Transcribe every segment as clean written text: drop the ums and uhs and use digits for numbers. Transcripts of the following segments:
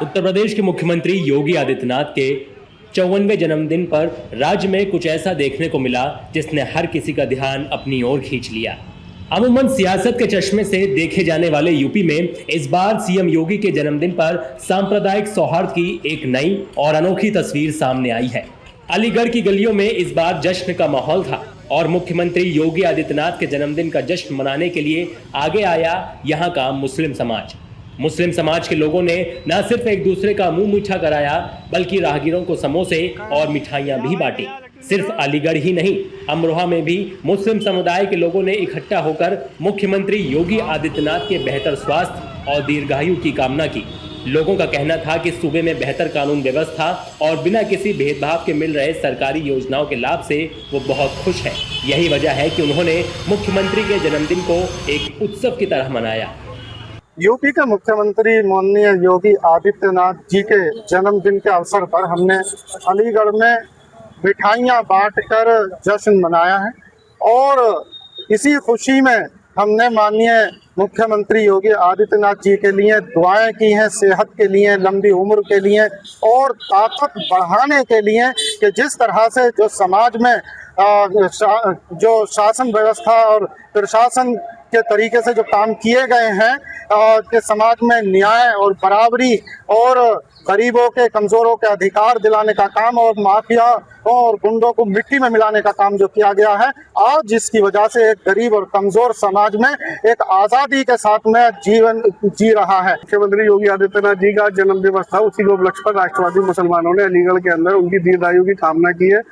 उत्तर प्रदेश के मुख्यमंत्री योगी आदित्यनाथ के 54वें जन्मदिन पर राज्य में कुछ ऐसा देखने को मिला जिसने हर किसी का ध्यान अपनी ओर खींच लिया। अमूमन सियासत के चश्मे से देखे जाने वाले यूपी में इस बार सीएम योगी के जन्मदिन पर सांप्रदायिक सौहार्द की एक नई और अनोखी तस्वीर सामने आई है। अलीगढ़ की गलियों में इस बार जश्न का माहौल था और मुख्यमंत्री योगी आदित्यनाथ के जन्मदिन का जश्न मनाने के लिए आगे आया यहाँ का मुस्लिम समाज। मुस्लिम समाज के लोगों ने न सिर्फ एक दूसरे का मुंह मीठा कराया बल्कि राहगीरों को समोसे और मिठाइयां भी बांटी। सिर्फ अलीगढ़ ही नहीं, अमरोहा में भी मुस्लिम समुदाय के लोगों ने इकट्ठा होकर मुख्यमंत्री योगी आदित्यनाथ के बेहतर स्वास्थ्य और दीर्घायु की कामना की। लोगों का कहना था कि सूबे में बेहतर कानून व्यवस्था और बिना किसी भेदभाव के मिल रहे सरकारी योजनाओं के लाभ से वो बहुत खुश है। यही वजह है कि उन्होंने मुख्यमंत्री के जन्मदिन को एक उत्सव की तरह मनाया। यूपी के मुख्यमंत्री माननीय योगी आदित्यनाथ जी के जन्मदिन के अवसर पर हमने अलीगढ़ में मिठाइयाँ बांटकर जश्न मनाया है और इसी खुशी में हमने माननीय मुख्यमंत्री योगी आदित्यनाथ जी के लिए दुआएं की हैं, सेहत के लिए, लंबी उम्र के लिए और ताकत बढ़ाने के लिए कि जिस तरह से जो समाज में जो शासन व्यवस्था और प्रशासन के तरीके से जो काम किए गए हैं कि समाज में न्याय और बराबरी और गरीबों के, कमज़ोरों के अधिकार दिलाने का काम और माफिया और गुंडों को मिट्टी में मिलाने का काम जो किया गया है, आज जिसकी वजह से एक गरीब और कमज़ोर समाज में एक आज़ादी के साथ में जीवन जी रहा है। मुख्यमंत्री योगी आदित्यनाथ जी का जन्म दिवस था, उसी के उपलक्ष्य पर राष्ट्रवादी मुसलमानों ने अलीगढ़ के अंदर उनकी दीर्घायु की कामना की है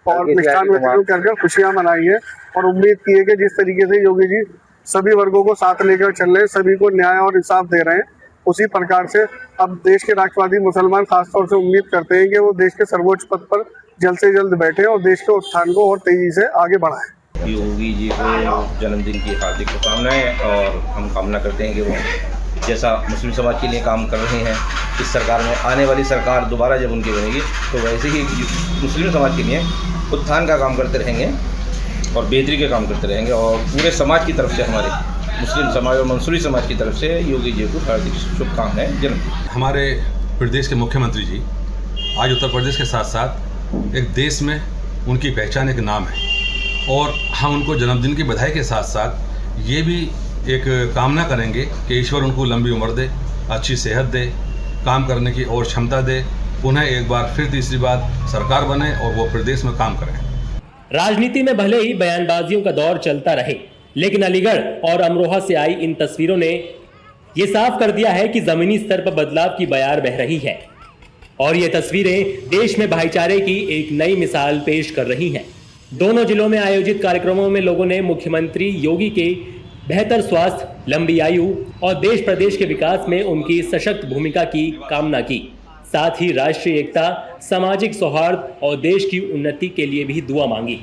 और मिष्ठान वितरण कर खुशियाँ मनाई है और उम्मीद की है कि जिस तरीके से योगी जी सभी वर्गों को साथ लेकर चल रहे हैं, सभी को न्याय और इंसाफ दे रहे हैं, उसी प्रकार से अब देश के राष्ट्रवादी मुसलमान खासतौर से उम्मीद करते हैं कि वो देश के सर्वोच्च पद पर जल्द से जल्द बैठे और देश के उत्थान को और तेजी से आगे बढ़ाएं। योगी जी को जन्मदिन की हार्दिक शुभकामनाएं और हम कामना करते हैं कि वो जैसा मुस्लिम समाज के लिए काम कर रहे हैं, इस सरकार में आने वाली सरकार दोबारा जब उनकी बनेगी तो वैसे ही मुस्लिम समाज के लिए उत्थान का काम करते रहेंगे और बेहतरी के काम करते रहेंगे और पूरे समाज की तरफ से, हमारे मुस्लिम समाज और मंसूरी समाज की तरफ से योगी जी को हार्दिक शुभकामनाएं। जन्मदिन हमारे प्रदेश के मुख्यमंत्री जी आज उत्तर प्रदेश के साथ साथ एक देश में उनकी पहचान, एक नाम है और हम उनको जन्मदिन की बधाई के साथ साथ ये भी एक कामना करेंगे कि ईश्वर उनको लंबी उम्र दे, अच्छी सेहत दे, काम करने की और क्षमता दे, पुनः एक बार फिर तीसरी बार सरकार बने और वो प्रदेश में काम करें। राजनीति में भले ही बयानबाजियों का दौर चलता रहे, लेकिन अलीगढ़ और अमरोहा से आई इन तस्वीरों ने ये साफ कर दिया है कि जमीनी स्तर पर बदलाव की बयार बह रही है और ये तस्वीरें देश में भाईचारे की एक नई मिसाल पेश कर रही हैं। दोनों जिलों में आयोजित कार्यक्रमों में लोगों ने मुख्यमंत्री योगी के बेहतर स्वास्थ्य, लंबी आयु और देश प्रदेश के विकास में उनकी सशक्त भूमिका की कामना की। साथ ही राष्ट्रीय एकता, सामाजिक सौहार्द और देश की उन्नति के लिए भी दुआ मांगी।